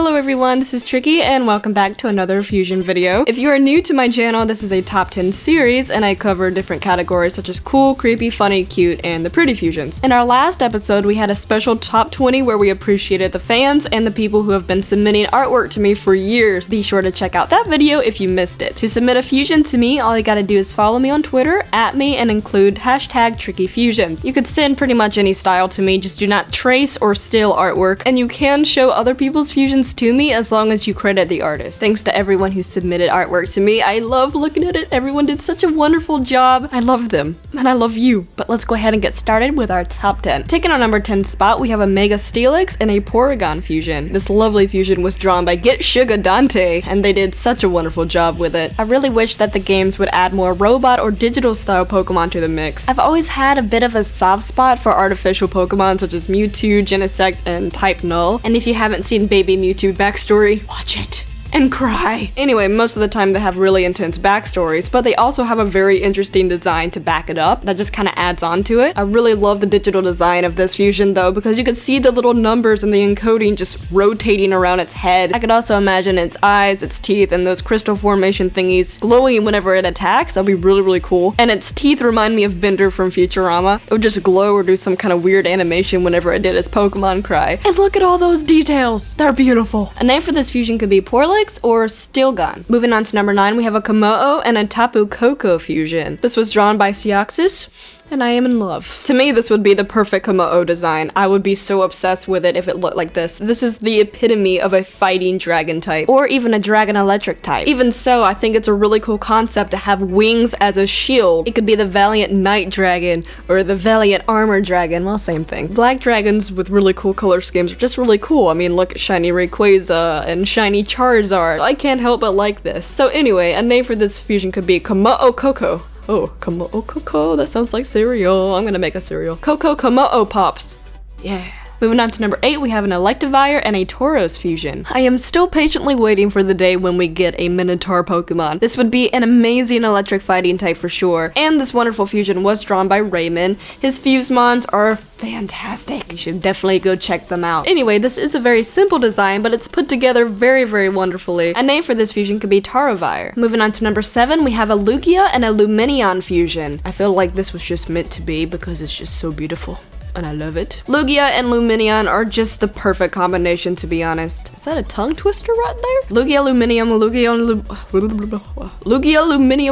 Hello everyone, this is Tricky and welcome back to another fusion video. If you are new to my channel, this is a top 10 series and I cover different categories such as cool, creepy, funny, cute, and the pretty fusions. In our last episode, we had a special top 20 where we appreciated the fans and the people who have been submitting artwork to me for years. Be sure to check out that video if you missed it. To submit a fusion to me, all you gotta do is follow me on Twitter, @me, and include hashtag TrickyFusions. You could send pretty much any style to me, just do not trace or steal artwork, and you can show other people's fusions to me as long as you credit the artist. Thanks to everyone who submitted artwork to me. I love looking at it. Everyone did such a wonderful job. I love them, and I love you. But let's go ahead and get started with our top 10. Taking our number 10 spot, we have a Mega Steelix and a Porygon fusion. This lovely fusion was drawn by GlitchedVirus, and they did such a wonderful job with it. I really wish that the games would add more robot or digital style Pokemon to the mix. I've always had a bit of a soft spot for artificial Pokemon such as Mewtwo, Genesect, and Type Null. And if you haven't seen Baby Mewtwo backstory, watch it and cry. Anyway, most of the time they have really intense backstories, but they also have a very interesting design to back it up that just kind of adds on to it. I really love the digital design of this fusion though, because you could see the little numbers and the encoding just rotating around its head. I could also imagine its eyes, its teeth, and those crystal formation thingies glowing whenever it attacks. That'd be really, really cool. And its teeth remind me of Bender from Futurama. It would just glow or do some kind of weird animation whenever it did its Pokemon cry. And look at all those details! They're beautiful! A name for this fusion could be Porlix or Steelgun. Moving on to number 9, we have a Komodo and a Tapu Koko fusion. This was drawn by Simichaos, and I am in love. To me, this would be the perfect Komodo design. I would be so obsessed with it if it looked like this. This is the epitome of a fighting dragon type, or even a dragon electric type. Even so, I think it's a really cool concept to have wings as a shield. It could be the Valiant Night Dragon, or the Valiant Armor Dragon, well, same thing. Black dragons with really cool color schemes are just really cool. I mean, look at Shiny Rayquaza and Shiny Charizard. I can't help but like this. So anyway, a name for this fusion could be Komodo Koko. Oh, Komodo Koko, that sounds like cereal. I'm gonna make a cereal. Coco Komodo Pops. Yeah. Moving on to number 8, we have an Electivire and a Tauros fusion. I am still patiently waiting for the day when we get a Minotaur Pokemon. This would be an amazing electric fighting type for sure. And this wonderful fusion was drawn by Raymond. His Fusemons are fantastic. You should definitely go check them out. Anyway, this is a very simple design, but it's put together very, very wonderfully. A name for this fusion could be Tarovire. Moving on to number 7, we have a Lugia and a Lumineon fusion. I feel like this was just meant to be because it's just so beautiful. And I love it. Lugia and Lumineon are just the perfect combination, to be honest. Is that a tongue twister right there? Lugia, Luminium, Lugia, Luminium,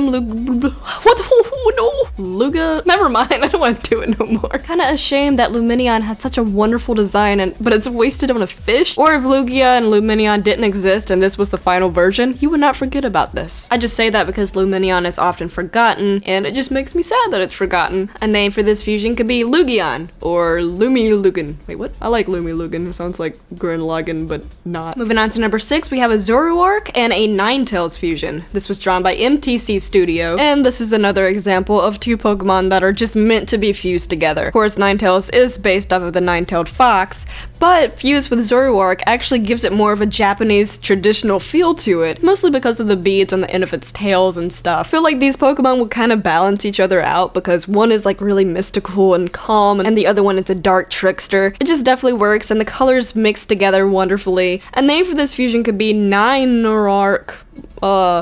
what the, no? Lugia, never mind, I don't want to do it no more. Kinda a shame that Lumineon had such a wonderful design, but it's wasted on a fish. Or if Lugia and Lumineon didn't exist and this was the final version, you would not forget about this. I just say that because Lumineon is often forgotten, and it just makes me sad that it's forgotten. A name for this fusion could be Lugion, or Lumilugan. Wait, what? I like Lumilugan. It sounds like Gurren but not. Moving on to number 6, we have a Zoroark and a Ninetales fusion. This was drawn by MTC Studio, and this is another example of two Pokemon that are just meant to be fused together. Of course, Ninetales is based off of the nine-tailed fox, but fused with Zoroark actually gives it more of a Japanese traditional feel to it, mostly because of the beads on the end of its tails and stuff. I feel like these Pokemon would kind of balance each other out because one is like really mystical and calm, and the other one is a dark trickster. It just definitely works, and the colors mix together wonderfully. A name for this fusion could be Ninorark.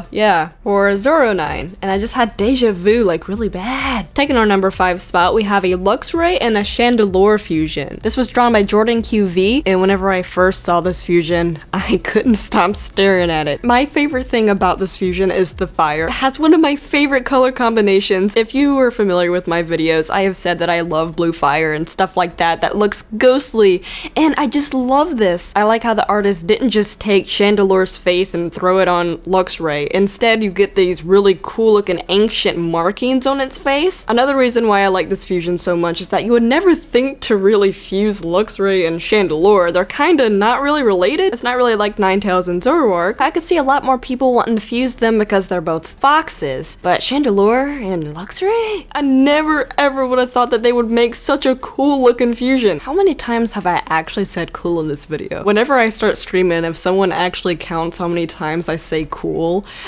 Yeah, or Zoro9, and I just had deja vu like really bad. Taking our number 5 spot, we have a Luxray and a Chandelure fusion. This was drawn by Jordan QV, and whenever I first saw this fusion, I couldn't stop staring at it. My favorite thing about this fusion is the fire. It has one of my favorite color combinations. If you are familiar with my videos, I have said that I love blue fire and stuff like that that looks ghostly, and I just love this. I like how the artist didn't just take Chandelure's face and throw it on Luxray. Instead, you get these really cool looking ancient markings on its face. Another reason why I like this fusion so much is that you would never think to really fuse Luxray and Chandelure. They're kinda not really related. It's not really like Ninetales and Zoroark. I could see a lot more people wanting to fuse them because they're both foxes, but Chandelure and Luxray? I never ever would have thought that they would make such a cool looking fusion. How many times have I actually said cool in this video? Whenever I start streaming, if someone actually counts how many times I say cool,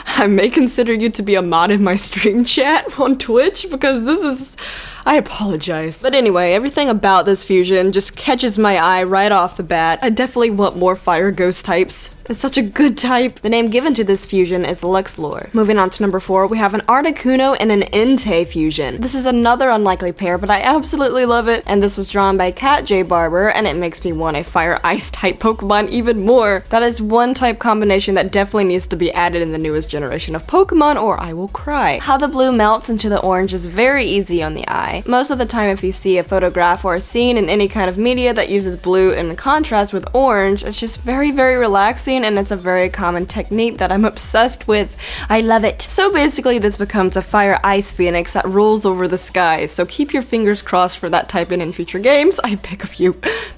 I may consider you to be a mod in my stream chat on Twitch, because this is, I apologize. But anyway, everything about this fusion just catches my eye right off the bat. I definitely want more fire ghost types. It's such a good type. The name given to this fusion is Rogue-Lgr. Moving on to number 4, we have an Articuno and an Entei fusion. This is another unlikely pair, but I absolutely love it, and this was drawn by Cat J. Barber, and it makes me want a fire ice type Pokemon even more. That is one type combination that definitely needs to be added in the newest generation of Pokemon, or I will cry. How the blue melts into the orange is very easy on the eye. Most of the time, if you see a photograph or a scene in any kind of media that uses blue in contrast with orange, it's just very, very relaxing, and it's a very common technique that I'm obsessed with. I love it. So basically this becomes a fire ice phoenix that rules over the skies, so keep your fingers crossed for that type in future games. I beg of you,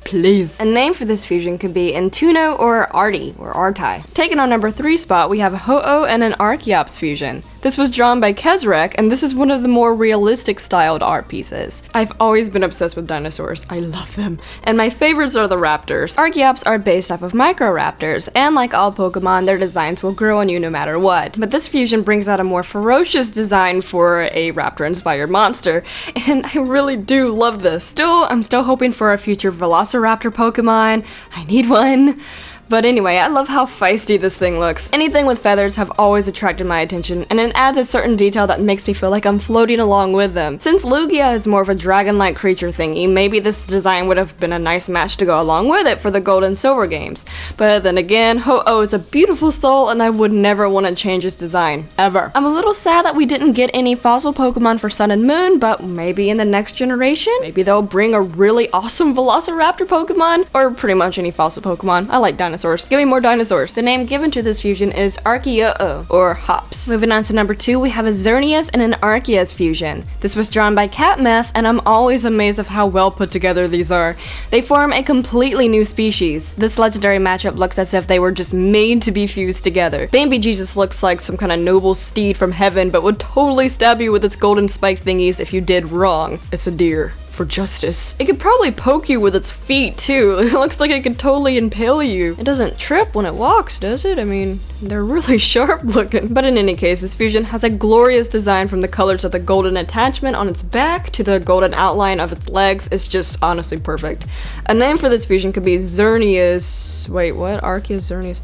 please. A name for this fusion could be Entuno or Artie or Artai. Taking on number 3 spot, we have a Ho-Oh and an Archeops fusion. This was drawn by Kezrek, and this is one of the more realistic styled art pieces. I've always been obsessed with dinosaurs. I love them. And my favorites are the raptors. Archeops are based off of Microraptors, and like all Pokemon, their designs will grow on you no matter what. But this fusion brings out a more ferocious design for a raptor-inspired monster, and I really do love this. I'm still hoping for a future Velociraptor Pokemon. I need one. But anyway, I love how feisty this thing looks. Anything with feathers have always attracted my attention, and it adds a certain detail that makes me feel like I'm floating along with them. Since Lugia is more of a dragon-like creature thingy, maybe this design would have been a nice match to go along with it for the Gold and Silver games. But then again, Ho-Oh is a beautiful soul, and I would never want to change its design, ever. I'm a little sad that we didn't get any fossil Pokemon for Sun and Moon, but maybe in the next generation, maybe they'll bring a really awesome Velociraptor Pokemon, or pretty much any fossil Pokemon. I like dinosaurs. Give me more dinosaurs. The name given to this fusion is Archeoo, or Hops. Moving on to number 2, we have a Xerneas and an Arceus fusion. This was drawn by Catmeth, and I'm always amazed of how well put together these are. They form a completely new species. This legendary matchup looks as if they were just made to be fused together. Baby Jesus looks like some kind of noble steed from heaven, but would totally stab you with its golden spike thingies if you did wrong. It's a deer. For justice. It could probably poke you with its feet too. It looks like it could totally impale you. It doesn't trip when it walks, does it? I mean, they're really sharp looking. But in any case, this fusion has a glorious design from the colors of the golden attachment on its back to the golden outline of its legs. It's just honestly perfect. A name for this fusion could be Xerneas. Wait, what? Arceus, Xerneas.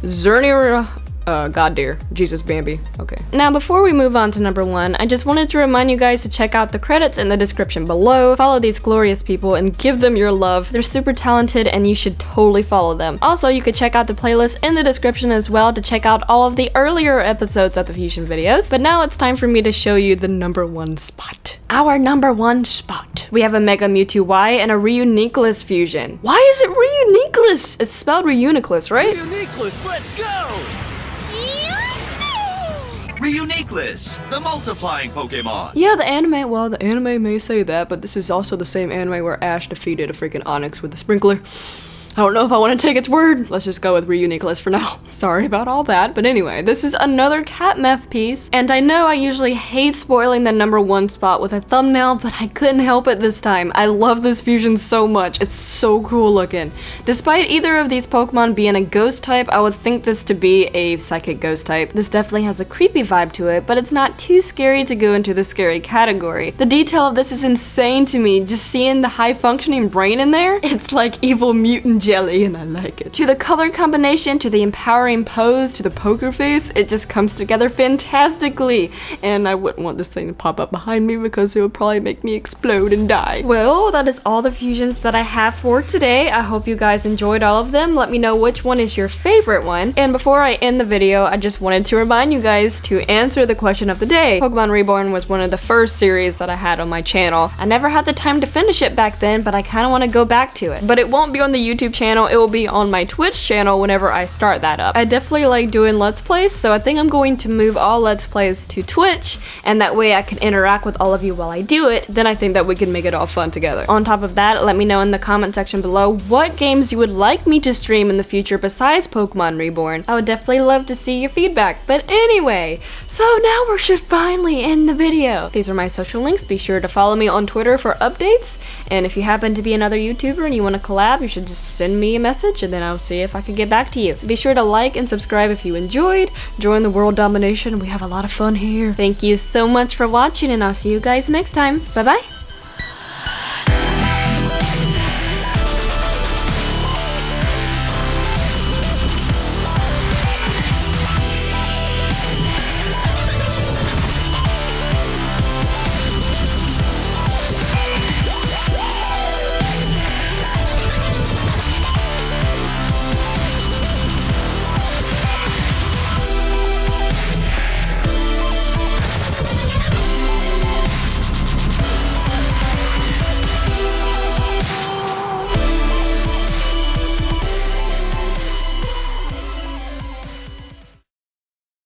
Xerneas. God dear. Jesus Bambi. Okay. Now before we move on to number 1, I just wanted to remind you guys to check out the credits in the description below, follow these glorious people, and give them your love. They're super talented and you should totally follow them. Also, you could check out the playlist in the description as well to check out all of the earlier episodes of the Fusion videos. But now it's time for me to show you the number 1 spot. Our number 1 spot. We have a Mega Mewtwo Y and a Reuniclus fusion. Why is it Reuniclus? It's spelled Reuniclus, right? Reuniclus, let's go! Reuniclus, the multiplying Pokemon. Yeah, the anime may say that, but this is also the same anime where Ash defeated a freaking Onyx with a sprinkler. I don't know if I want to take its word. Let's just go with Reuniclus for now. Sorry about all that, but anyway, this is another Catmeth piece, and I know I usually hate spoiling the number 1 spot with a thumbnail, but I couldn't help it this time. I love this fusion so much. It's so cool looking. Despite either of these Pokemon being a ghost type, I would think this to be a psychic ghost type. This definitely has a creepy vibe to it, but it's not too scary to go into the scary category. The detail of this is insane to me. Just seeing the high functioning brain in there, it's like evil mutant jelly, and I like it. To the color combination, to the empowering pose, to the poker face, it just comes together fantastically. And I wouldn't want this thing to pop up behind me because it would probably make me explode and die. Well, that is all the fusions that I have for today. I hope you guys enjoyed all of them. Let me know which one is your favorite one. And before I end the video, I just wanted to remind you guys to answer the question of the day. Pokemon Reborn was one of the first series that I had on my channel. I never had the time to finish it back then, but I kind of want to go back to it. But it won't be on the YouTube channel. It will be on my Twitch channel whenever I start that up. I definitely like doing Let's Plays, so I think I'm going to move all Let's Plays to Twitch, and that way I can interact with all of you while I do it. Then I think that we can make it all fun together. On top of that, let me know in the comment section below what games you would like me to stream in the future besides Pokemon Reborn. I would definitely love to see your feedback. But anyway, so now we should finally end the video. These are my social links. Be sure to follow me on Twitter for updates, and if you happen to be another YouTuber and you want to collab, you should just send me a message and then I'll see if I can get back to you. Be sure to like and subscribe if you enjoyed. Join the world domination. We have a lot of fun here. Thank you so much for watching, and I'll see you guys next time. Bye bye.